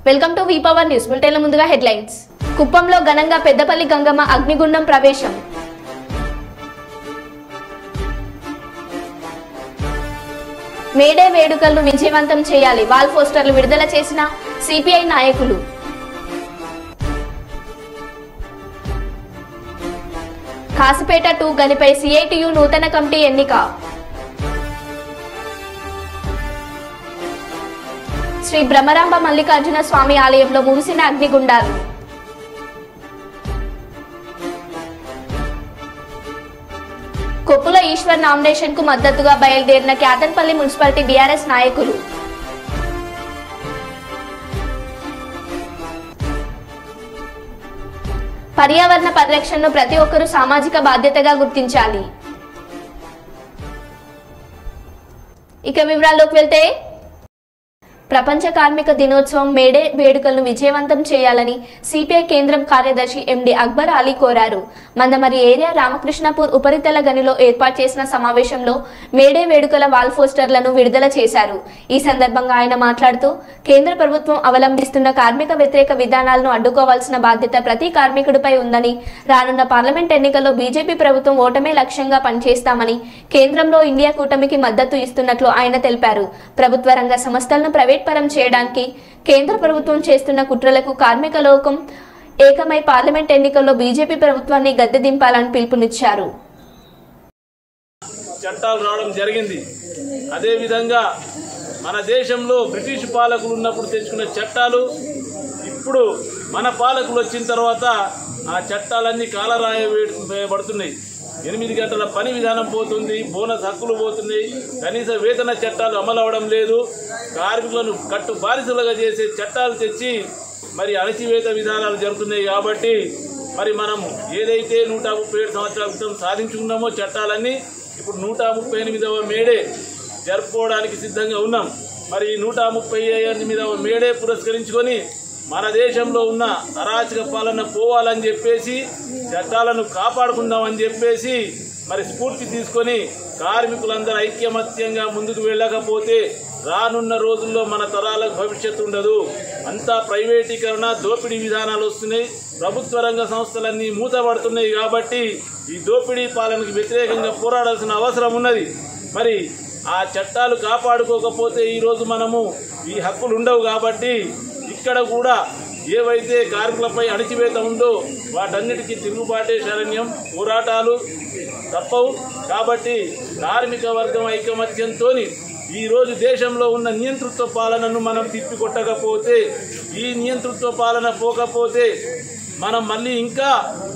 Welcome to V power news బులెటిన్ల ముందుగా headlines. కుప్పంలో ఘనంగా పెద్దపల్లి గంగమ్మ అగ్నిగుండం ప్రవేశం. మేడే వేడుకలను విజయవంతం చేయాలి, వాల్ పోస్టర్లు విడుదల చేసిన సిపిఐ నాయకులు. కాసిపేట 2 గనిపై సిఐటియు నూతన కమిటీ ఎన్నిక. శ్రీ బ్రహ్మరాంబ మల్లికార్జున స్వామి ఆలయంలో ముగిసిన అగ్నిగుండాలు. కొప్పుల ఈశ్వర్ నామినేషన్ కు మద్దతుగా బయలుదేరిన క్యాతన్పల్లి మున్సిపాలిటీ బీఆర్ఎస్ నాయకులు. పర్యావరణ పరిరక్షణను ప్రతి ఒక్కరూ సామాజిక బాధ్యతగా గుర్తించాలి. ఇక వివరాల్లోకి వెళ్తే, ప్రపంచ కార్మిక దినోత్సవం మేడే వేడుకలను విజయవంతం చేయాలని సిపిఐ కేంద్రం కార్యదర్శి ఎండి అక్బర్ అలీ కోరారు. మందమరి ఏరియా రామకృష్ణపూర్ ఉపరితల గనిలో ఏర్పాటు చేసిన సమావేశంలో మేడే వేడుకల వాల్ పోస్టర్లను విడుదల చేశారు. ఈ సందర్భంగా ఆయన మాట్లాడుతూ, కేంద్ర ప్రభుత్వం అవలంబిస్తున్న కార్మిక వ్యతిరేక విధానాలను అడ్డుకోవాల్సిన బాధ్యత ప్రతి కార్మికుడిపై ఉందని, రానున్న పార్లమెంట్ ఎన్నికల్లో బీజేపీ ప్రభుత్వం ఓటమే లక్ష్యంగా పనిచేస్తామని కేంద్రంలో ఇండియా కూటమికి మద్దతు ఇస్తున్నట్లు ఆయన తెలిపారు. ప్రభుత్వ రంగ సంస్థలను ప్రైవేట్ పరం చేయడానికి కేంద్ర ప్రభుత్వం చేస్తున్న కుట్రలకు కార్మిక లోకం ఏకమై పార్లమెంట్ ఎన్నికల్లో బీజేపీ ప్రభుత్వాన్ని గద్దె దింపాలని పిలుపునిచ్చారు. చట్టాలు రావడం జరిగింది. అదేవిధంగా మన దేశంలో బ్రిటిష్ పాలకులు ఉన్నప్పుడు తెచ్చుకున్న చట్టాలు ఇప్పుడు మన పాలకులు వచ్చిన తర్వాత ఆ చట్టాలన్నీ కాలరాయబడుతున్నాయి. 8 గంటల పని విధానం పోతుంది, బోనస్ హక్కులు పోతున్నాయి, కనీస వేతన చట్టాలు అమలు అవడం లేదు. కార్మికులను కట్టు బానిసలుగా చేసే చట్టాలు తెచ్చి మరి అణచివేత విధానాలు జరుగుతున్నాయి. కాబట్టి మరి మనం ఏదైతే 137 సంవత్సరాల క్రితం సాధించుకున్నామో చట్టాలన్నీ ఇప్పుడు 138వ మేడే జరుపుకోవడానికి సిద్ధంగా ఉన్నాం. మరి 138వ మేడే పురస్కరించుకొని మన దేశంలో ఉన్న అరాచక పాలన పోవాలని చెప్పేసి, చట్టాలను కాపాడుకుందామని చెప్పేసి మరి స్ఫూర్తి తీసుకొని కార్మికులందరూ ఐక్యమత్యంగా ముందుకు వెళ్ళకపోతే రానున్న రోజుల్లో మన తరాలకు భవిష్యత్తు ఉండదు. అంతా ప్రైవేటీకరణ, దోపిడీ విధానాలు వస్తున్నాయి. ప్రభుత్వ రంగ సంస్థలన్నీ మూతపడుతున్నాయి. కాబట్టి ఈ దోపిడీ పాలనకు వ్యతిరేకంగా పోరాడాల్సిన అవసరం ఉన్నది. మరి ఆ చట్టాలు కాపాడుకోకపోతే ఈరోజు మనము ఈ హక్కులు ఉండవు. కాబట్టి ఇక్కడ కూడా ఏవైతే కార్మికులపై అణచివేత ఉందో వాటన్నిటికీ తిరుగుబాటే శరణ్యం, పోరాటాలు తప్పవు. కాబట్టి కార్మిక వర్గం ఐకమత్యంతో ఈరోజు దేశంలో ఉన్న నియంతృత్వ పాలనను మనం తిప్పికొట్టకపోతే, ఈ నియంతృత్వ పాలన పోకపోతే మనం మళ్ళీ ఇంకా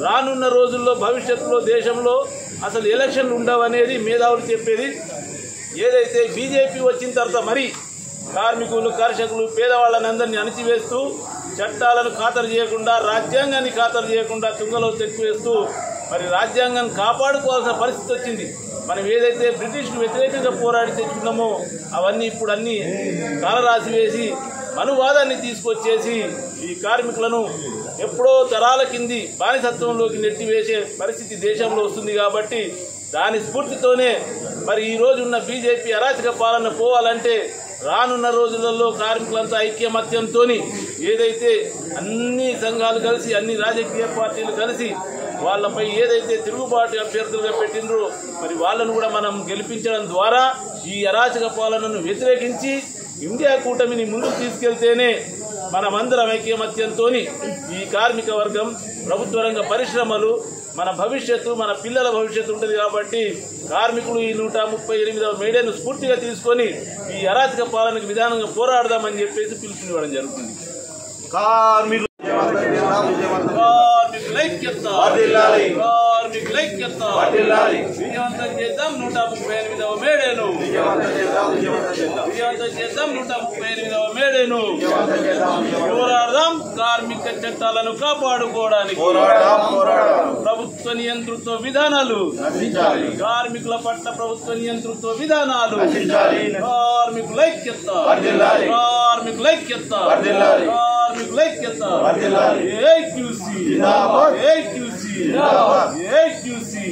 రానున్న రోజుల్లో భవిష్యత్తులో దేశంలో అసలు ఎలక్షన్లు ఉండవనేది మేధావులు చెప్పేది. ఏదైతే బీజేపీ వచ్చిన తర్వాత మరి కార్మికులు, కర్షకులు, పేదవాళ్ళని అందరినీ అణచివేస్తూ, చట్టాలను ఖాతరు చేయకుండా, రాజ్యాంగాన్ని ఖాతరు చేయకుండా తుంగలో తెక్కువేస్తూ మరి రాజ్యాంగాన్ని కాపాడుకోవాల్సిన పరిస్థితి వచ్చింది. మనం ఏదైతే బ్రిటిష్కు వ్యతిరేకంగా పోరాడి తెచ్చుకున్నామో అవన్నీ ఇప్పుడు అన్నీ కాలరాసి వేసి మనువాదాన్ని తీసుకొచ్చేసి ఈ కార్మికులను ఎప్పుడో తరాల కింది బానిసత్వంలోకి నెట్టివేసే పరిస్థితి దేశంలో వస్తుంది. కాబట్టి దాని స్ఫూర్తితోనే మరి ఈ రోజున్న బీజేపీ అరాచక పాలన పోవాలంటే రానున్న రోజులలో కార్మికులంతా ఐక్యమత్యంతో ఏదైతే అన్ని సంఘాలు కలిసి, అన్ని రాజకీయ పార్టీలు కలిసి వాళ్ళపై ఏదైతే తిరుగుబాటు అభ్యర్థులుగా పెట్టిండ్రో మరి వాళ్ళను కూడా మనం గెలిపించడం ద్వారా ఈ అరాచక పాలనను వ్యతిరేకించి ఇండియా కూటమిని ముందుకు తీసుకెళ్తేనే మనమందరం ఐక్యమత్యంతో ఈ కార్మిక వర్గం, ప్రభుత్వ రంగ పరిశ్రమలు, మన భవిష్యత్తు, మన పిల్లల భవిష్యత్తు ఉంటుంది. కాబట్టి కార్మికులు ఈ 138వ మేడేను స్ఫూర్తిగా తీసుకొని ఈ అరాచక పాలనకు విధానంగా పోరాడదామని చెప్పేసి పిలుపునివ్వడం జరుగుతుంది. విజయవంతం చేద్దాం 138వ మేడేను, విజయవంతం చేద్దాం 138వ మేడేను. పోరాడదాం కార్మిక చట్టాలను కాపాడుకోవడానికి. ప్రభుత్వ నియంతృత్వ విధానాలు, కార్మికుల పట్ల ప్రభుత్వ నియంతృత్వ విధానాలు, కార్మికుల ఐక్యత, కార్మికుల ఐక్యత, కార్మికుల ఐక్యత. ఏక్యూసీ ఏక్యూసీ ఏక్యూసీ.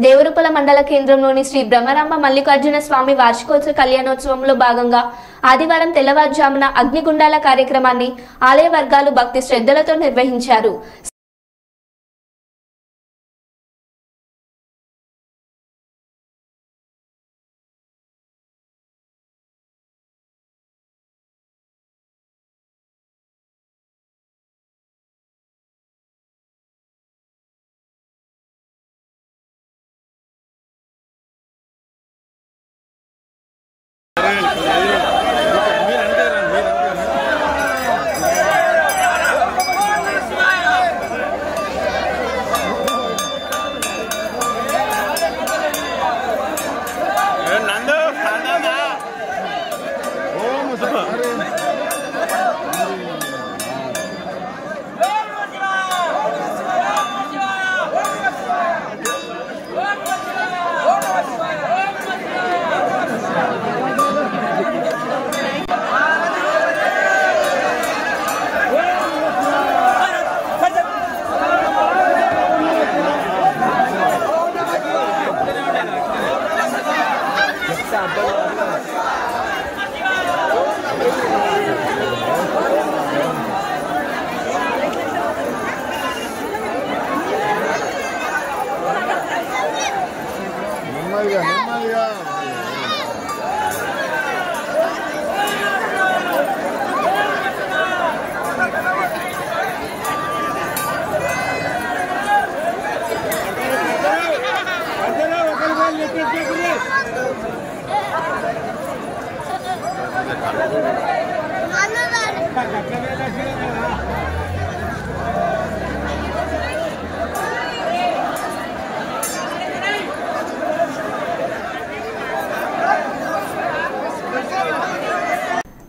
దేవరుపల మండల కేంద్రంలోని శ్రీ బ్రహ్మరాంబ మల్లికార్జున స్వామి వార్షికోత్సవ కళ్యాణోత్సవంలో భాగంగా ఆదివారం తెల్లవారుజామున అగ్నిగుండాల కార్యక్రమాన్ని ఆలయ వర్గాలు భక్తి శ్రద్ధలతో నిర్వహించారు.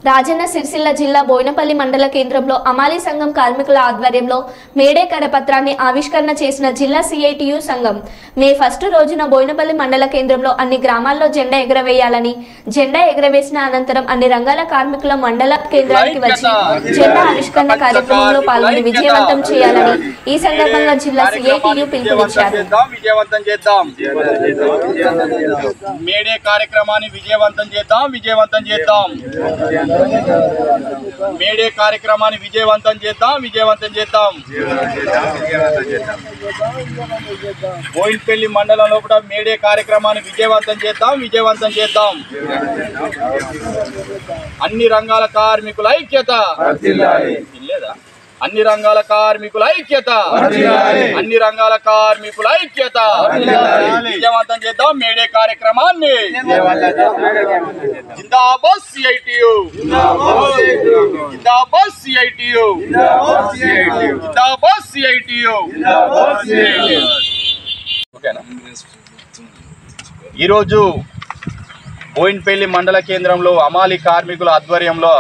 రాజన్న సిరిసిల్ల జిల్లా బోయినపల్లి మండల కేంద్రంలో అమాలి సంఘం కార్మికుల ఆధ్వర్యంలో మేడే కరపత్రాన్ని ఆవిష్కరణ చేసిన జిల్లా సిఐటియు సంఘం మే 1 రోజున బోయినపల్లి మండల కేంద్రంలో అన్ని గ్రామాల్లో జెండా ఎగరవేయాలని, జెండా ఎగరవేసిన అనంతరం అన్ని రంగాల కార్మికుల మండల కేంద్రానికి వచ్చి జెండా ఆవిష్కరణ కార్యక్రమంలో పాల్గొని విజయవంతం చేయాలని ఈ సందర్భంగా జిల్లా సిఐటియు పిలుపునిచ్చారు. మేడే కార్యక్రమాన్ని విజయవంతం చేద్దాం. మేడే కార్యక్రమాన్ని విజయవంతం చేద్దాం. బోయినపల్లి మండలంలో కూడా మేడే కార్యక్రమాన్ని విజయవంతం చేద్దాం. అన్ని రంగాల కార్మికుల ఐక్యత, అన్ని రంగాల కార్మికుల ఐక్యత, విజయవంతం చేద్దాం మేడే కార్యక్రమాన్ని. జిందాబాద్ సిఐటియు, జిందాబాద్ సిఐటియు, జిందాబాద్ సిఐటియు. ఈరోజు బోయినపల్లి మండల కేంద్రంలో అమాలి కార్మికుల ఆధ్వర్యంలో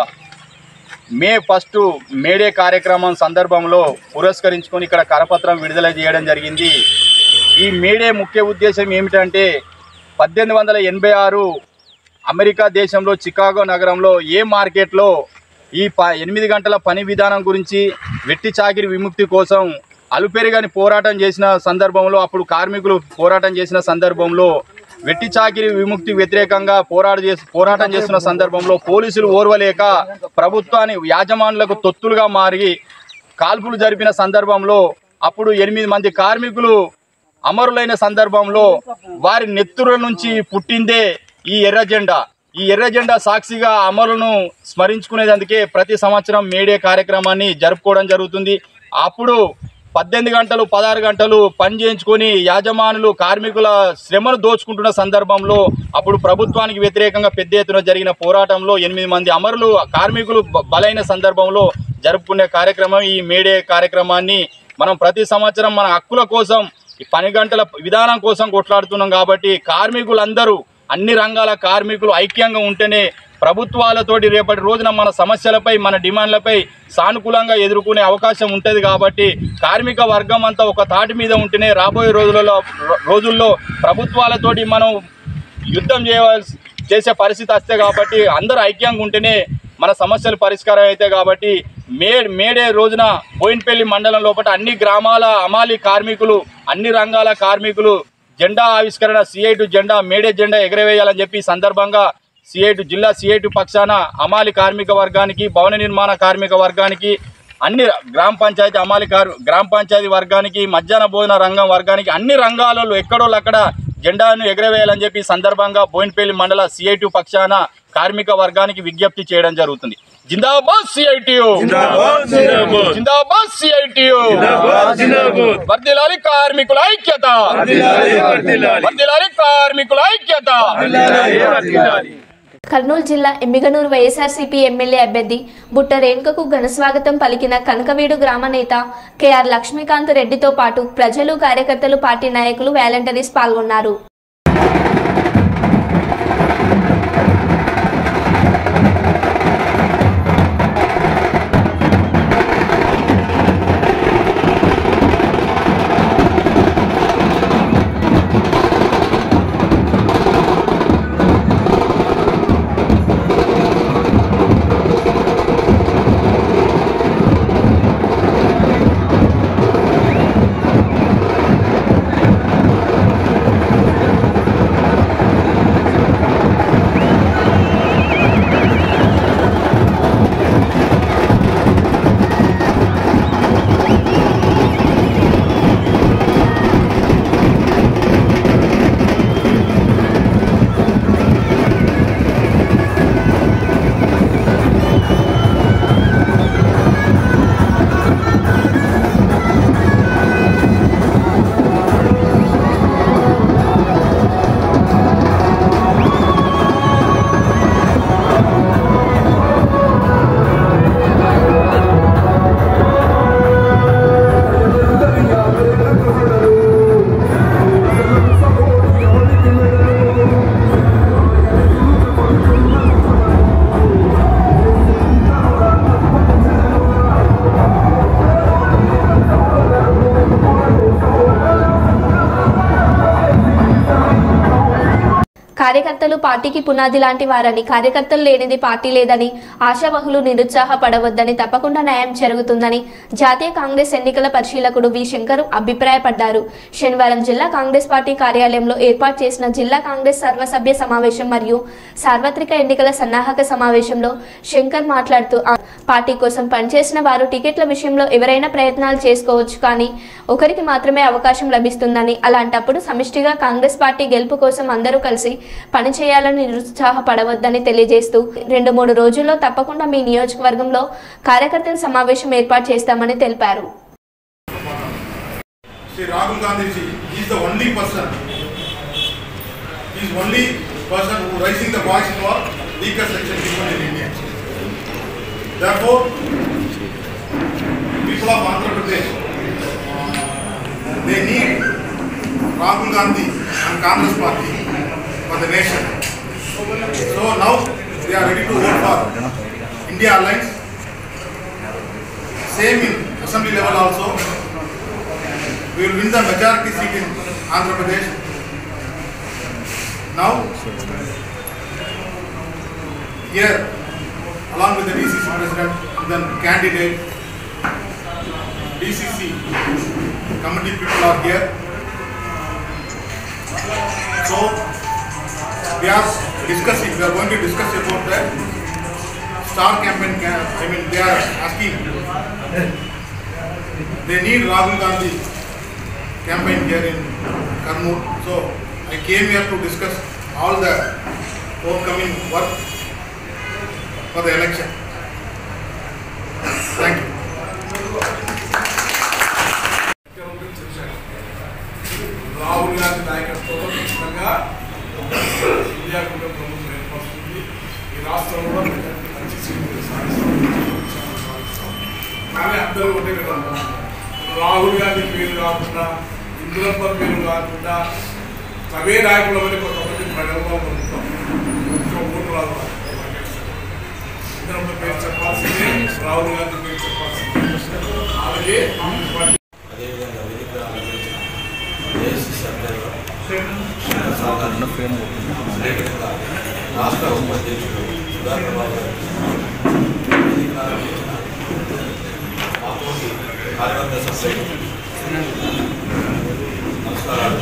మే 1 మేడే కార్యక్రమం సందర్భంలో పురస్కరించుకొని ఇక్కడ కరపత్రం విడుదల చేయడం జరిగింది. ఈ మేడే ముఖ్య ఉద్దేశం ఏమిటంటే 1886 అమెరికా దేశంలో చికాగో నగరంలో ఏ మార్కెట్లో ఈ 8 గంటల పని విధానం గురించి, వెట్టి చాకిరి విముక్తి కోసం అలుపెరుగని పోరాటం చేసిన సందర్భంలో, అప్పుడు కార్మికులు పోరాటం చేసిన సందర్భంలో, వెట్టి చాకిరి విముక్తి వ్యతిరేకంగా పోరాటం చేస్తున్న సందర్భంలో పోలీసులు ఓర్వలేక ప్రభుత్వాన్ని యాజమానులకు తొత్తులుగా మారి కాల్పులు జరిపిన సందర్భంలో అప్పుడు 8 మంది కార్మికులు అమరులైన సందర్భంలో వారి నెత్తుల నుంచి పుట్టిందే ఈ ఎర్ర జెండా. ఈ ఎర్ర జెండా సాక్షిగా అమరులను స్మరించుకునేందుకే ప్రతి సంవత్సరం మేడే కార్యక్రమాన్ని జరుపుకోవడం జరుగుతుంది. అప్పుడు 18 గంటలు 16 గంటలు పని చేయించుకొని యాజమానులు కార్మికుల శ్రమను దోచుకుంటున్న సందర్భంలో అప్పుడు ప్రభుత్వానికి వ్యతిరేకంగా పెద్ద ఎత్తున జరిగిన పోరాటంలో 8 మంది అమరులు కార్మికులు బలైన సందర్భంలో జరుపుకునే కార్యక్రమం ఈ మేడే కార్యక్రమాన్ని మనం ప్రతి సంవత్సరం మన హక్కుల కోసం, ఈ 10 గంటల విధానం కోసం కొట్లాడుతున్నాం. కాబట్టి కార్మికులందరూ, అన్ని రంగాల కార్మికులు ఐక్యంగా ఉంటేనే ప్రభుత్వాలతోటి రేపటి రోజున మన సమస్యలపై, మన డిమాండ్లపై సానుకూలంగా ఎదుర్కొనే అవకాశం ఉంటుంది. కాబట్టి కార్మిక వర్గం అంతా ఒక తాటి మీద ఉంటేనే రాబోయే రోజుల్లో ప్రభుత్వాలతోటి మనం యుద్ధం చేసే పరిస్థితి వస్తే, కాబట్టి అందరూ ఐక్యంగా ఉంటేనే మన సమస్యలు పరిష్కారం అవుతాయి. కాబట్టి మేడే రోజున బోయినపల్లి మండలం లోపల అన్ని గ్రామాల అమాలి కార్మికులు, అన్ని రంగాల కార్మికులు జెండా ఆవిష్కరణ, సిఐటి జెండా, మేడే జెండా ఎగరవేయాలని చెప్పి సందర్భంగా జిల్లా సిఐటి పక్షాన అమాలి కార్మిక వర్గానికి, భవన నిర్మాణ కార్మిక వర్గానికి, అన్ని గ్రామ పంచాయతీ వర్గానికి, మధ్యాహ్న భోజన రంగం వర్గానికి, అన్ని రంగాలలో ఎక్కడోళ్ళు అక్కడ జెండాను ఎగరవేయాలని చెప్పి సందర్భంగా బోయినపల్లి మండల సిఐటి పక్షాన కార్మిక వర్గానికి విజ్ఞప్తి చేయడం జరుగుతుంది. జిందాబాద్ సిఐటియు, జిందాబాద్ సిఐటియు, వర్ధిల్లాలి కార్మికుల ఐక్యత, వర్ధిల్లాలి కార్మికుల ఐక్యత. కర్నూలు జిల్లా ఎమ్మిగనూరు వైఎస్ఆర్సీపీ ఎమ్మెల్యే అభ్యర్థి బుట్ట రేణుకకు ఘనస్వాగతం పలికిన కనకవీడు గ్రామ నేత కెఆర్ లక్ష్మీకాంత్ రెడ్డితో పాటు ప్రజలు, కార్యకర్తలు, పార్టీ నాయకులు, వాలంటీర్స్ పాల్గొన్నారు. కార్యకర్తలు పార్టీకి పునాది లాంటి వారని, కార్యకర్తలు లేనిది పార్టీ లేదని, ఆశావహులు నిరుత్సాహపడవద్దని, తప్పకుండా న్యాయం జరుగుతుందని జాతీయ కాంగ్రెస్ ఎన్నికల పరిశీలకుడు వి శంకర్ అభిప్రాయపడ్డారు. శనివారం జిల్లా కాంగ్రెస్ పార్టీ కార్యాలయంలో ఏర్పాటు చేసిన జిల్లా కాంగ్రెస్ సర్వసభ్య సమావేశం మరియు సార్వత్రిక ఎన్నికల సన్నాహక సమావేశంలో శంకర్ మాట్లాడుతూ, పార్టీ కోసం పనిచేసిన వారు టికెట్ల విషయంలో ఎవరైనా ప్రయత్నాలు చేసుకోవచ్చు, కానీ ఒకరికి మాత్రమే అవకాశం లభిస్తుందని, అలాంటప్పుడు సమిష్టిగా కాంగ్రెస్ పార్టీ గెలుపు కోసం అందరూ కలిసి పనిచేయాలని నిరుత్సాహపడవద్దని తెలియజేస్తూ 2-3 రోజుల్లో తప్పకుండా మీ నియోజకవర్గంలో కార్యకర్తల సమావేశం ఏర్పాటు చేస్తామని తెలిపారు. Sri Rahul Gandhi ji is the only person. He is only person who raising the voice for weaker section people in India. Therefore, people of Andhra Pradesh, they need Rahul Gandhi and Congress Party for the nation. So now they are ready to vote for India Alliance. Same in assembly level also. We will win the majority seat in Andhra Pradesh. Now, here, along with the DCC president and then candidate, DCC committee people are here. So, we are discussing, we are going to discuss about the star campaign. I mean, they are asking, they need Rahul Gandhi campaign here in Karnool. So, I came here to discuss all the forthcoming work for the election. Thank you. Rahul Gandhi నాయకత్వంలో ఖచ్చితంగా India కూడా ప్రభుత్వం ఏర్పడుతుంది. ఈ రాష్ట్రంలో మంచి సీట్లు సాధిస్తాం. కానీ అందరూ ఒకటే కదా, రాహుల్ గాంధీ పేరు కాకుండా, ఇందులప్ప పేరు కాకుండా అవే నాయకుల వల్ల కొంతమంది ప్రజల్లో పొందుతాం. ఓటు రాదు, ఇందులప్ప పేరు చెప్పాల్సిందే, రాహుల్ గాంధీ పేరు చెప్పాల్సిందే. అలాగే కాంగ్రెస్ పార్టీ రాష్ట్ర ఉపాధ్యక్షుడు సుధాకర్ బాబు గారు, కార్యవర్గ సభ్యులు, నమస్కారాలు.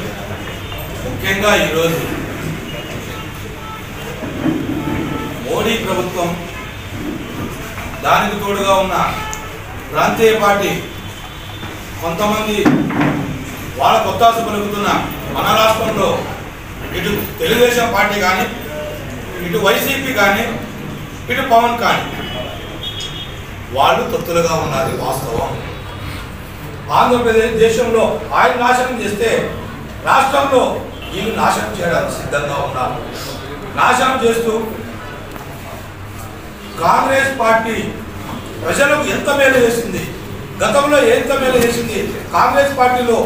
ముఖ్యంగా ఈరోజు మోడీ ప్రభుత్వం, దానికి తోడుగా ఉన్న ప్రాంతీయ పార్టీ కొంతమంది వాళ్ళ కొత్తాసు పలుకుతున్న మన రాష్ట్రంలో ఇటు తెలుగుదేశం పార్టీ కానీ, ఇటు వైసీపీ కానీ, ఇటు పవన్ కానీ వాళ్ళు తొత్తులుగా ఉన్నది వాస్తవం. ఆంధ్రప్రదేశ్ దేశంలో ఆయన నాశనం చేస్తే రాష్ట్రంలో వీళ్ళు నాశనం చేయడానికి సిద్ధంగా ఉన్నారు. నాశనం చేస్తూ కాంగ్రెస్ పార్టీ ప్రజలకు ఎంత మేలు చేసింది, గతంలో ఎంత మేలు చేసింది, కాంగ్రెస్ పార్టీలో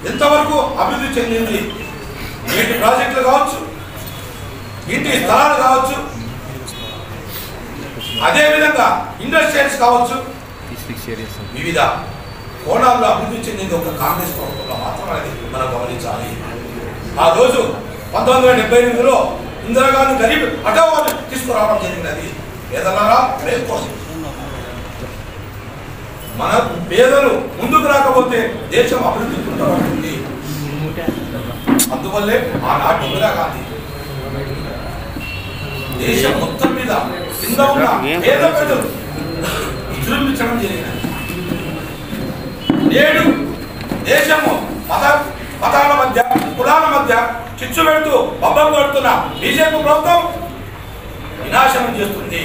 ఎంతవరకు అభివృద్ధి చెందింది, నీటి ప్రాజెక్టులు కావచ్చు, ఇంటి స్థలాలు కావచ్చు, అదేవిధంగా ఇండస్ట్రియల్స్ కావచ్చు, వివిధ కోణాల్లో అభివృద్ధి చెందింది ఒక కాంగ్రెస్ ప్రభుత్వంలో మాత్రమే మనం గమనించాలి. ఆ రోజు 1978లో ఇందిరాగాంధీ గరీబ్ హఠావో తీసుకురావడం జరిగినది. పేదలరా రేపు మన పేదలు ముందుకు రాకపోతే దేశం అభివృద్ధి ఉంటుంది. అందువల్లే ఆనాటి ఇందిరాగాంధీ దేశం మొత్తం మీద కింద ఉన్న పేద ప్రజలు విజృంభించడం జరిగినది. నేడు దేశము మతాల మధ్య, కులాల మధ్య చిచ్చు పెడుతూ బొబ్బలు పెడుతున్న బీజేపీ ప్రభుత్వం వినాశనం చేస్తుంది,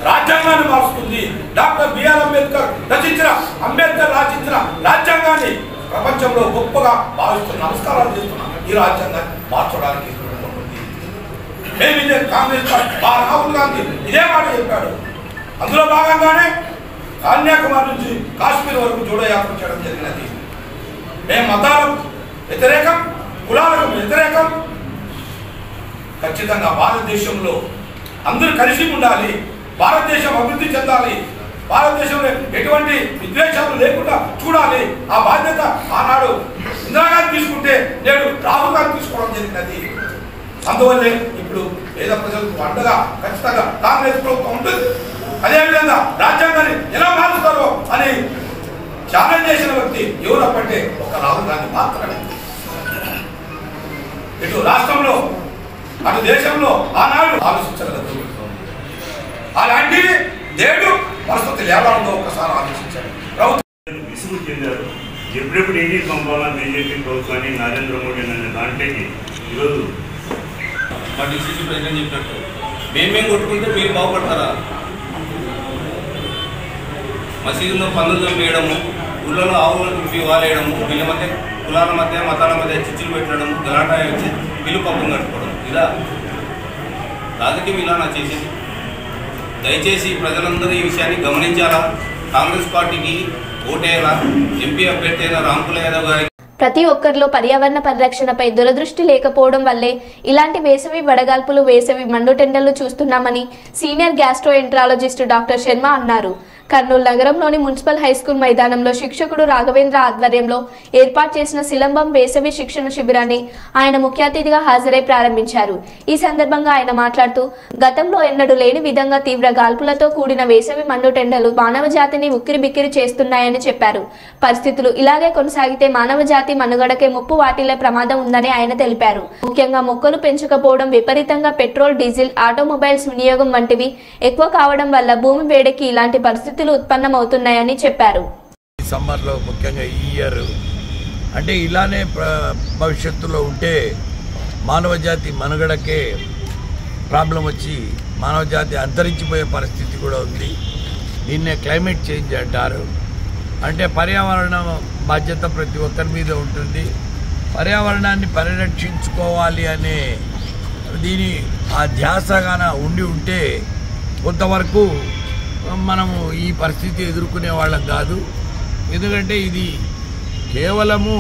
రాజ్యాంగాన్ని మారుస్తుంది. డాక్టర్ బిఆర్ అంబేద్కర్ రచించిన రాజ్యాంగాన్ని ప్రపంచంలో గొప్పగా భావిస్తున్న, నమస్కారాలు చేస్తున్నాం. ఈ రాజ్యాంగాన్ని మార్చడానికి మేము ఇదే కాంగ్రెస్ పార్టీ రాహుల్ గాంధీ ఇదే మాట చెప్పాడు. అందులో భాగంగానే కన్యాకుమారి నుంచి కాశ్మీర్ వరకు జోడో యాత్ర చేయడం జరిగినది. మేము మతాలకు వ్యతిరేకం, కులాలకు వ్యతిరేకం. ఖచ్చితంగా భారతదేశంలో అందరూ కలిసి ఉండాలి, భారతదేశం అభివృద్ధి చెందాలి, భారతదేశంలో ఎటువంటి విద్వేషాలు లేకుండా చూడాలి. ఆ బాధ్యత ఆనాడు ఇందిరాగాంధీ తీసుకుంటే నేడు రాహుల్ గాంధీ తీసుకోవడం జరిగినది. అందువల్లే ఇప్పుడు పేద ప్రజలకు అండగా ఖచ్చితంగా కాంగ్రెస్ ప్రభుత్వం ఉంటుంది. అదేవిధంగా రాజ్యాంగాన్ని ఎలా మారుస్తారో అని ఛాలెంజ్ చేసిన వ్యక్తి ఎవరప్పంటే ఒక రాహుల్ గాంధీ మాత్రమే. ఇటు రాష్ట్రంలో అటు దేశంలో ఆనాడు ఆలోచించగలదు. అలాంటివి నేడు పరిస్థితులు ఎలా ఉందో ఒకసారి ఆలోచించారు. ప్రభుత్వం విసుగు చెందారు. ఎప్పుడెప్పుడు ఇంటికి పంపాలని బీజేపీ ప్రభుత్వాన్ని, నరేంద్ర మోడీ అనే దాంట్లోకి ఈరోజు మా డిసిసి ప్రెసిడెంట్ చెప్పినట్టు మేమేం కొట్టుకుంటే మీరు బాగుపడతారా? మసీదులో పనులు చంపేయడము, ఊళ్ళలో ఆవులను వాలేయడము, వీళ్ళ మధ్య కులాల మధ్య మతాల మధ్య చిచ్చులు పెట్టడము, గలాటా వచ్చి వీళ్ళు పప్పులు కట్టుకోవడం, ఇలా రాజకీయం ఇలా నా చేసేది. దయచేసి ప్రజలందరూ ఈ విషయాన్ని గమనించాలా. కాంగ్రెస్ పార్టీకి ఓటేయాలా. ఎంపీ అభ్యర్థి అయిన రాంకుల యాదవ్ గారికి ప్రతి ఒక్కరిలో పర్యావరణ పరిరక్షణపై దురదృష్టి లేకపోవడం వల్లే ఇలాంటి వేసవి వడగాల్పులు, వేసవి మండుటెండలు చూస్తున్నామని సీనియర్ గ్యాస్ట్రోఎంట్రాలజిస్ట్ డాక్టర్ శర్మ అన్నారు. కర్నూలు నగరంలోని మున్సిపల్ హైస్కూల్ మైదానంలో శిక్షకుడు రాఘవేంద్ర ఆధ్వర్యంలో ఏర్పాటు చేసిన సిలంబం వేసవి శిక్షణ శిబిరాన్ని ఆయన ముఖ్య అతిథిగా హాజరై ప్రారంభించారు. ఈ సందర్భంగా ఆయన మాట్లాడుతూ గతంలో ఎన్నడూ లేని విధంగా తీవ్ర గాల్పులతో కూడిన వేసవి మండుటెండలు మానవ జాతిని ఉక్కిరిబిక్కిరి చేస్తున్నాయని చెప్పారు. పరిస్థితులు ఇలాగే కొనసాగితే మానవ జాతి మనుగడకే ముప్పు వాటిల్లే ప్రమాదం ఉందని ఆయన తెలిపారు. ముఖ్యంగా మొక్కలు పెంచకపోవడం, విపరీతంగా పెట్రోల్, డీజిల్, ఆటోమొబైల్స్ వినియోగం వంటివి ఎక్కువ కావడం వల్ల భూమి వేడికి ఇలాంటి పరిస్థితులు ఉత్పన్నమవుతున్నాయని చెప్పారు. సమ్మర్లో ముఖ్యంగా ఈ ఇయర్ అంటే ఇలానే భవిష్యత్తులో ఉంటే మానవ జాతి మనుగడకే ప్రాబ్లం వచ్చి మానవ జాతి అంతరించిపోయే పరిస్థితి కూడా ఉంది. దీన్నే క్లైమేట్ చేంజ్ అంటారు. అంటే పర్యావరణం బాధ్యత ప్రతి ఒక్కరి మీద ఉంటుంది. పర్యావరణాన్ని పరిరక్షించుకోవాలి అనే దీని ఆ ధ్యాసగాన ఉండి ఉంటే కొంతవరకు మనము ఈ పరిస్థితి ఎదుర్కొనే వాళ్ళం కాదు. ఎందుకంటే ఇది కేవలము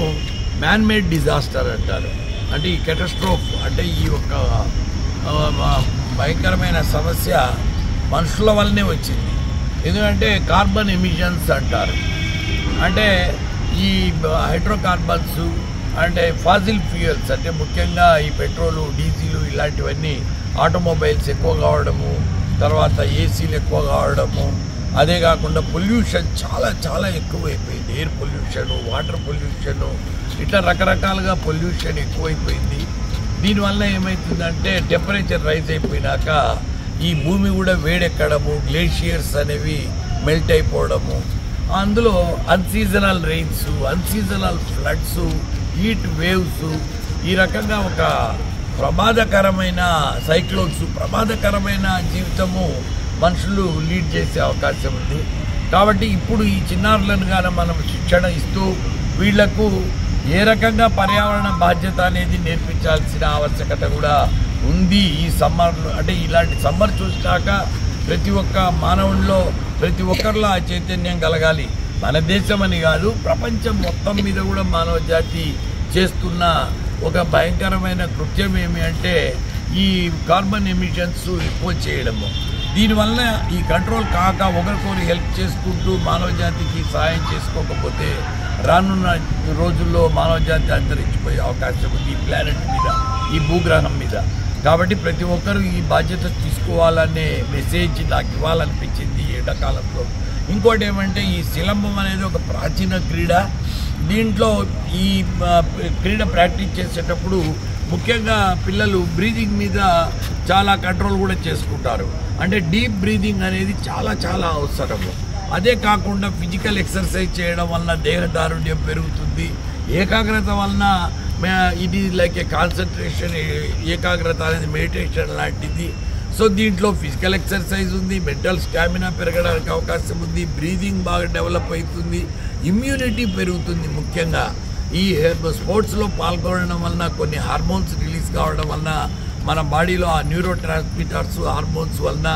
మ్యాన్మేడ్ డిజాస్టర్ అంటారు. అంటే ఈ కెటాస్ట్రోఫ్ అంటే ఈ ఒక భయంకరమైన సమస్య మనుషుల వల్లనే వచ్చింది. ఎందుకంటే కార్బన్ ఎమిషన్స్ అంటారు. అంటే ఈ హైడ్రోకార్బన్స్ అంటే ఫాజిల్ ఫ్యూయల్స్ అంటే ముఖ్యంగా ఈ పెట్రోలు, డీజిల్ ఇలాంటివన్నీ ఆటోమొబైల్స్ ఎక్కువ కావడము, తర్వాత ఏసీలు ఎక్కువ కావడము, అదే కాకుండా పొల్యూషన్ చాలా చాలా ఎక్కువైపోయింది. ఎయిర్ పొల్యూషను, వాటర్ పొల్యూషను, ఇట్లా రకరకాలుగా పొల్యూషన్ ఎక్కువైపోయింది. దీనివల్ల ఏమవుతుందంటే టెంపరేచర్ రైజ్ అయిపోయినాక ఈ భూమి కూడా వేడెక్కడము, గ్లేషియర్స్ అనేవి మెల్ట్ అయిపోవడము, అందులో unseasonal rains, unseasonal floods, heat waves, ఈ రకంగా ఒక ప్రమాదకరమైన సైక్లోన్స్, ప్రమాదకరమైన జీవితము మనుషులు లీడ్ చేసే అవకాశం ఉంది. కాబట్టి ఇప్పుడు ఈ చిన్నారులను కానీ మనం శిక్షణ ఇస్తూ వీళ్లకు ఏ రకంగా పర్యావరణ బాధ్యత అనేది నేర్పించాల్సిన ఆవశ్యకత కూడా ఉంది. ఈ సమ్మర్లో అంటే ఇలాంటి సమ్మర్ చూసినాక ప్రతి ఒక్క మానవుల్లో ప్రతి ఒక్కరిలో ఆ చైతన్యం కలగాలి. మన దేశం అని కాదు, ప్రపంచం మొత్తం మీద కూడా మానవ జాతి చేస్తున్న ఒక భయంకరమైన కృత్యం ఏమి అంటే ఈ కార్బన్ ఎమిషన్స్ ఎక్కువ చేయడము. దీనివల్ల ఈ కంట్రోల్ కాక ఒకరికొకరు హెల్ప్ చేసుకుంటూ మానవ జాతికి సహాయం చేసుకోకపోతే రానున్న రోజుల్లో మానవ జాతి అంతరించిపోయే అవకాశం ఉంది ఈ ప్లానెట్ మీద, ఈ భూగ్రహం మీద. కాబట్టి ప్రతి ఒక్కరూ ఈ బాధ్యత తీసుకోవాలనే మెసేజ్ నాకు ఇవ్వాలనిపించింది ఈ ఎండాకాలంలో. ఇంకోటి ఏమంటే ఈ సిలంబం అనేది ఒక ప్రాచీన క్రీడ. దీంట్లో ఈ క్రీడ ప్రాక్టీస్ చేసేటప్పుడు ముఖ్యంగా పిల్లలు బ్రీదింగ్ మీద చాలా కంట్రోల్ కూడా చేసుకుంటారు. అంటే డీప్ బ్రీదింగ్ అనేది చాలా చాలా అవసరము. అదే కాకుండా ఫిజికల్ ఎక్సర్సైజ్ చేయడం వలన దేహదారుఢ్యం పెరుగుతుంది. ఏకాగ్రత వలన it is like A concentration, ఏకాగ్రత అనేది మెడిటేషన్ లాంటిది. సో దీంట్లో ఫిజికల్ ఎక్సర్సైజ్ ఉంది, మెంటల్ స్టామినా పెరగడానికి అవకాశం ఉంది, బ్రీదింగ్ బాగా డెవలప్ అవుతుంది, ఇమ్యూనిటీ పెరుగుతుంది. ముఖ్యంగా ఈ స్పోర్ట్స్లో పాల్గొనడం వలన కొన్ని హార్మోన్స్ రిలీజ్ కావడం వలన మన బాడీలో ఆ న్యూరో ట్రాన్స్మిటర్స్ హార్మోన్స్ వలన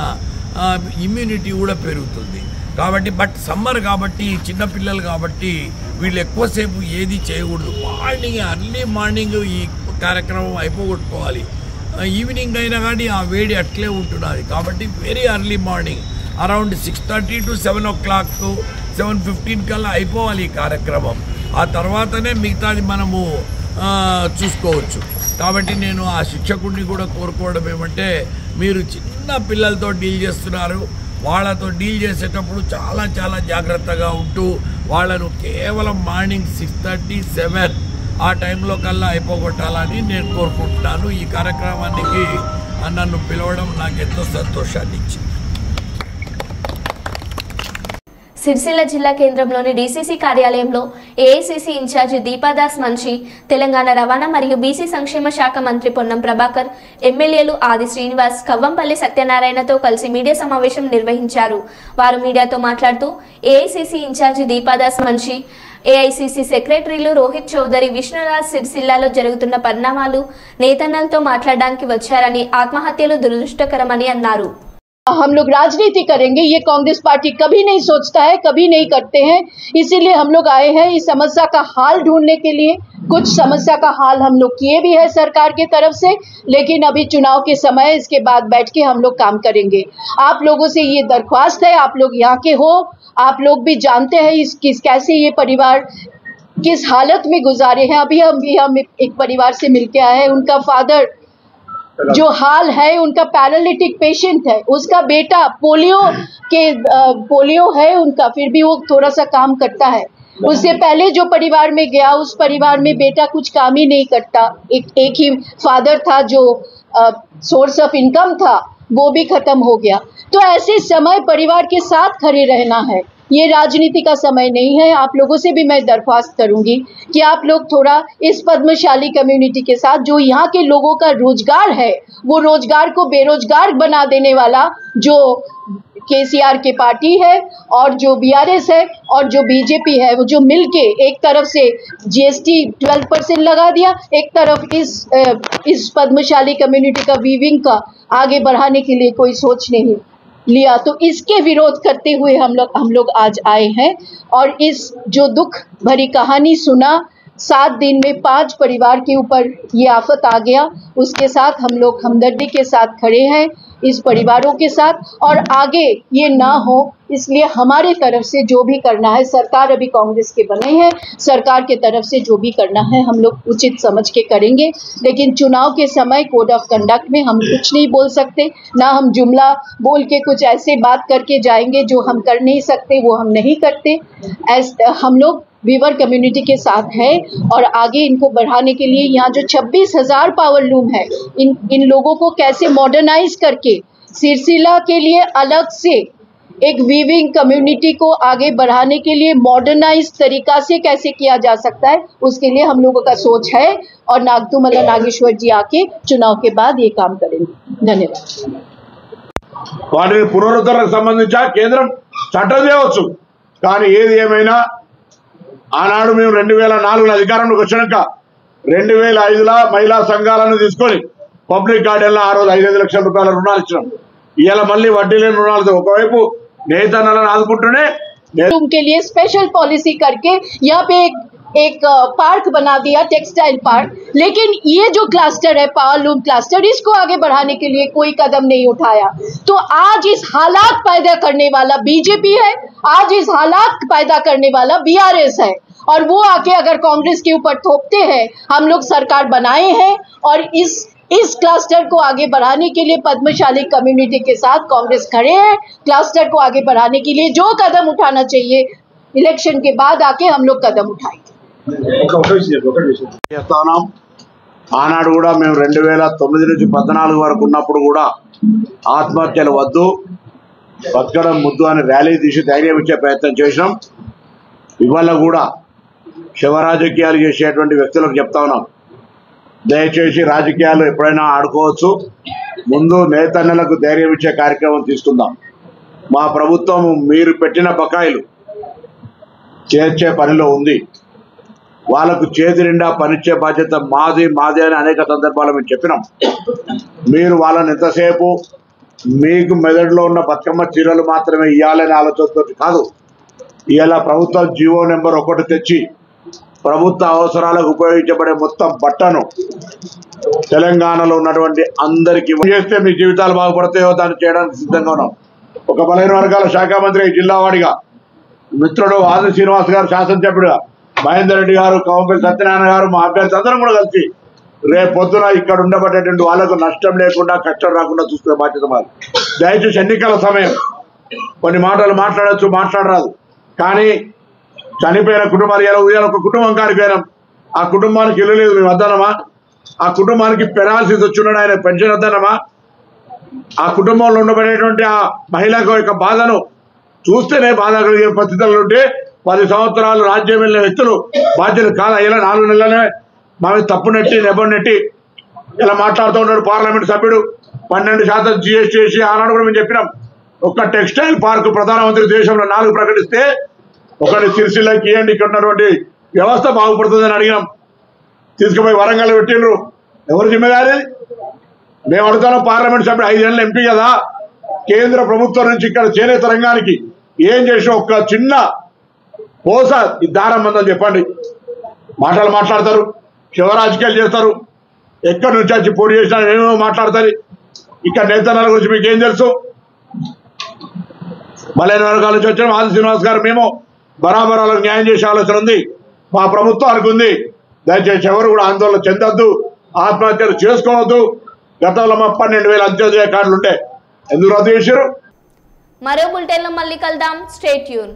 ఇమ్యూనిటీ కూడా పెరుగుతుంది. కాబట్టి బట్ సమ్మర్ కాబట్టి చిన్నపిల్లలు కాబట్టి వీళ్ళు ఎక్కువసేపు ఏది చేయకూడదు. అర్లీ మార్నింగ్ ఈ కార్యక్రమం అయిపోగొట్టుకోవాలి. ఈవినింగ్ అయినా కానీ ఆ వేడి అట్లే ఉంటున్నది. కాబట్టి very early morning around 6:30 to 7 o'clock 7:15 కల్లా అయిపోవాలి ఈ కార్యక్రమం. ఆ తర్వాతనే మిగతాది మనము చూసుకోవచ్చు. కాబట్టి నేను ఆ శిక్షకుడిని కూడా కోరుకోవడం ఏమంటే, మీరు చిన్న పిల్లలతో డీల్ చేస్తున్నారు, వాళ్ళతో డీల్ చేసేటప్పుడు చాలా చాలా జాగ్రత్తగా ఉంటూ వాళ్ళను కేవలం మార్నింగ్ 6:30, 7 ఆ టైంలో కల్లా అయిపోగొట్టాలని నేను కోరుకుంటున్నాను. ఈ కార్యక్రమానికి నన్ను పిలవడం నాకు ఎంతో సంతోషాన్ని ఇచ్చింది. సిరిసిల్ల జిల్లా కేంద్రంలోని డీసీసీ కార్యాలయంలో ఏఐసీసీ ఇన్ఛార్జి దీపాదాస్ మన్షి, తెలంగాణ రవాణా మరియు బీసీ సంక్షేమ శాఖ మంత్రి పొన్నం ప్రభాకర్, ఎమ్మెల్యేలు ఆది శ్రీనివాస్, కవ్వంపల్లి సత్యనారాయణతో కలిసి మీడియా సమావేశం నిర్వహించారు. వారు మీడియాతో మాట్లాడుతూ ఏఐసీసీ ఇన్ఛార్జి దీపాదాస్ మన్షి, ఏఐసీసీ సెక్రటరీలు రోహిత్ చౌదరి, విష్ణురాజ్ సిరిసిల్లాలో జరుగుతున్న పరిణామాలు నేతన్నలతో మాట్లాడడానికి వచ్చారని, ఆత్మహత్యలు దురదృష్టకరమని అన్నారు. हम लोग राजनीति करेंगे, ये कांग्रेस पार्टी कभी नहीं सोचता है, कभी नहीं करते हैं। इसीलिए हम लोग आए हैं इस समस्या का हाल ढूंढने के लिए। कुछ समस्या का हाल हम लोग किए भी है सरकार की तरफ से, लेकिन अभी चुनाव के समय इसके बाद बैठ के हम लोग काम करेंगे। आप लोगों से ये दरख्वास्त है, आप लोग यहाँ के हो, आप लोग भी जानते हैं कैसे ये परिवार किस हालत में गुजारे हैं। अभी हम एक परिवार से मिलके आए हैं, उनका फादर जो हाल है, उनका पैरालिटिक पेशेंट है, उसका बेटा पोलियो है उनका, फिर भी वो थोड़ा सा काम करता है। उससे पहले जो परिवार में गया, उस परिवार में बेटा कुछ काम ही नहीं करता। एक ही फादर था जो सोर्स ऑफ इनकम था, वो भी खत्म हो गया। तो ऐसे समय परिवार के साथ खड़े रहना है, ये राजनीति का समय नहीं है। आप लोगों से भी मैं दरख्वास्त करूंगी कि आप लोग थोड़ा इस पद्मशाली कम्युनिटी के साथ, जो यहाँ के लोगों का रोजगार है, वो रोजगार को बेरोजगार बना देने वाला जो केसीआर के पार्टी है और जो बीआरएस है और जो बीजेपी है, वो जो मिलके एक तरफ से जीएसटी 12% लगा दिया, एक तरफ इस पद्मशाली कम्युनिटी का वीविंग का आगे बढ़ाने के लिए कोई सोच नहीं लिया। तो इसके विरोध करते हुए हम लोग आज आए हैं और इस जो दुख भरी कहानी सुना, 7 दिन में 5 परिवार के ऊपर ये आफत आ गया, उसके साथ हम लोग हमदर्दी के साथ खड़े हैं इस परिवारों के साथ, और आगे ये ना हो इसलिए हमारे तरफ से जो भी करना है, सरकार अभी कांग्रेस के बने हैं, सरकार के तरफ से जो भी करना है हम लोग उचित समझ के करेंगे। लेकिन चुनाव के समय कोड ऑफ कंडक्ट में हम कुछ नहीं बोल सकते, ना हम जुमला बोल के कुछ ऐसे बात करके जाएंगे जो हम कर नहीं सकते, वो हम नहीं करते। हम लोग वीवर कम्युनिटी के साथ है और आगे इनको बढ़ाने के लिए यहाँ जो 26,000 पावर लूम है, इन लोगों को कैसे मॉडर्नाइज करके सिरसिला के लिए अलग से एक वीविंग कम्युनिटी को आगे बढ़ाने के लिए मॉडर्नाइज तरीका से कैसे किया जा सकता है, उसके लिए हम लोगों का सोच है और नागतुमल्ला नागेश्वर जी आके चुनाव के बाद ये काम करेंगे। धन्यवाद। వాటిని పునరుద్ధరణకు సంబంధించి కేంద్రం చట్టం చేయవచ్చు, కానీ ఏది ఏమైనా ఆనాడు మేము 2004లో అధికారంలోకి వచ్చినాక 2005లో మహిళా సంఘాలను తీసుకొని పబ్లిక్ గార్డెన్లో ఆ రోజు 5 లక్షల రూపాయల రుణాలు ఇచ్చినాం. ఇవాళ మళ్ళీ వడ్డీ లేని రుణాలతో ఒకవైపు నేతన్నలను ఆదుకుంటూనే उनके लिए स्पेशल पॉलिसी करके यहाँ पे एक पार्क बना दिया, टेक्सटाइल पार्क, लेकिन ये जो क्लस्टर है पावरलूम क्लस्टर, इसको आगे बढ़ाने के लिए कोई कदम नहीं उठाया। तो आज इस हालात पैदा करने वाला बीजेपी है, आज इस हालात पैदा करने वाला बीआरएस है, और वो आके अगर कांग्रेस के ऊपर थोपते हैं, हम लोग सरकार बनाए हैं और इस क्लस्टर को आगे बढ़ाने के लिए पद्मशाली कम्युनिटी के साथ कांग्रेस खड़े हैं। क्लस्टर को आगे बढ़ाने के लिए जो कदम उठाना चाहिए इलेक्शन के बाद आके हम लोग कदम उठाएंगे। ఆనాడు కూడా మేము 2009 నుంచి 14 వరకు ఉన్నప్పుడు కూడా ఆత్మహత్యలు వద్దు, బతకడం ముద్దు అని ర్యాలీ తీసి ధైర్యం ఇచ్చే ప్రయత్నం చేసినాం. ఇవాళ కూడా శివ రాజకీయాలు చేసేటువంటి వ్యక్తులకు చెప్తా ఉన్నాం, దయచేసి రాజకీయాలు ఎప్పుడైనా ఆడుకోవచ్చు, ముందు నేతన్నలకు ధైర్యం ఇచ్చే కార్యక్రమం తీసుకుందాం. మా ప్రభుత్వం మీరు పెట్టిన బకాయిలు చేర్చే పనిలో ఉంది, వాళ్ళకు చేతి నిండా పనిచ్చే బాధ్యత మాది అని అనేక సందర్భాలు మేము చెప్పినాం. మీరు వాళ్ళని ఎంతసేపు మీకు మెదడులో ఉన్న బతుకమ్మ చీరలు మాత్రమే ఇవ్వాలనే ఆలోచనతో కాదు, ఇలా ప్రభుత్వ జీవో నెంబర్ 1 తెచ్చి ప్రభుత్వ అవసరాలకు ఉపయోగించబడే మొత్తం బట్టను తెలంగాణలో ఉన్నటువంటి అందరికీ చేస్తే మీ జీవితాలు బాగుపడతాయో దాన్ని చేయడానికి సిద్ధంగా ఉన్నాం. ఒక బలహీన వర్గాల శాఖ మంత్రి జిల్లా వాడిగా మిత్రుడు ఆది శ్రీనివాస్ గారు శాసనసభ్యుడిగా, మహేందర్ రెడ్డి గారు, కౌంపల్లి సత్యనారాయణ గారు, మా అభ్యర్థి అందరం కూడా కలిసి రేపు పొద్దున ఇక్కడ ఉండబడేటువంటి వాళ్ళకు నష్టం లేకుండా కష్టం రాకుండా చూసుకునే బాధ్యత మాది. దయచేసి ఎన్నికల సమయం కొన్ని మాటలు మాట్లాడచ్చు, మాట్లాడరాదు, కానీ చనిపోయిన కుటుంబాలు ఇలా ఒక కుటుంబం కానిపోయినాం, ఆ కుటుంబానికి ఇల్లు లేదు మేము వద్దనమా, ఆ కుటుంబానికి పెరాలసిస్ వచ్చున్నాడు ఆయన పెన్షన్ వద్దనమా, ఆ కుటుంబంలో ఉండబడేటువంటి ఆ మహిళకు యొక్క బాధను చూస్తేనే బాధ కలిగే పరిస్థితుల్లో ఉంటే 10 సంవత్సరాలు రాజ్యం వెళ్ళిన వ్యక్తులు బాధ్యత కాదా? ఇలా 4 నెలలనే మా మీద తప్పు నెట్టి నెట్టి ఇలా మాట్లాడుతూ ఉన్నాడు పార్లమెంట్ సభ్యుడు. 12% GST వేసి ఆనాడు కూడా మేము చెప్పినాం, ఒక టెక్స్టైల్ పార్క్ ప్రధానమంత్రి దేశంలో 4 ప్రకటిస్తే ఒకటి సిరిసిల్లకి ఇవ్వండి, ఇక్కడ ఉన్నటువంటి వ్యవస్థ బాగుపడుతుందని అడిగినాం. తీసుకుపోయి వరంగల్ పెట్టిండ్రు. ఎవరు జిమ్మేదారి? మేము అడుగుతాం, పార్లమెంట్ సభ్యుడు 5 ఏళ్ళ ఎంపీ కదా, కేంద్ర ప్రభుత్వం నుంచి ఇక్కడ చేనేత రంగానికి ఏం చేసిన ఒక చిన్న పోసా ఈ దారం మందని చెప్పండి. మాట్లాడతారు, శివ రాజకీయాలు చేస్తారు, ఎక్కడి నుంచి వచ్చి పోటీ చేసినా ఏమేమో మాట్లాడతారు. ఇక్కడ నేతల గురించి మీకు ఏం తెలుసు? బలైన వర్గాల నుంచి వచ్చిన ఆది శ్రీనివాస్ గారు మేము బరాబరాలకు న్యాయం చేసే ఆలోచన ఉంది, మా ప్రభుత్వానికి ఉంది. దయచేసి ఎవరు కూడా ఆందోళన చెందొద్దు, ఆత్మహత్యలు చేసుకోవద్దు. గతంలో 12,000 అంత్యోదయ కార్డులు ఉంటే ఎందుకు రద్దు చేశారు? మరో బులెటిన్లో మళ్ళీ కలుద్దాం. Stay tune.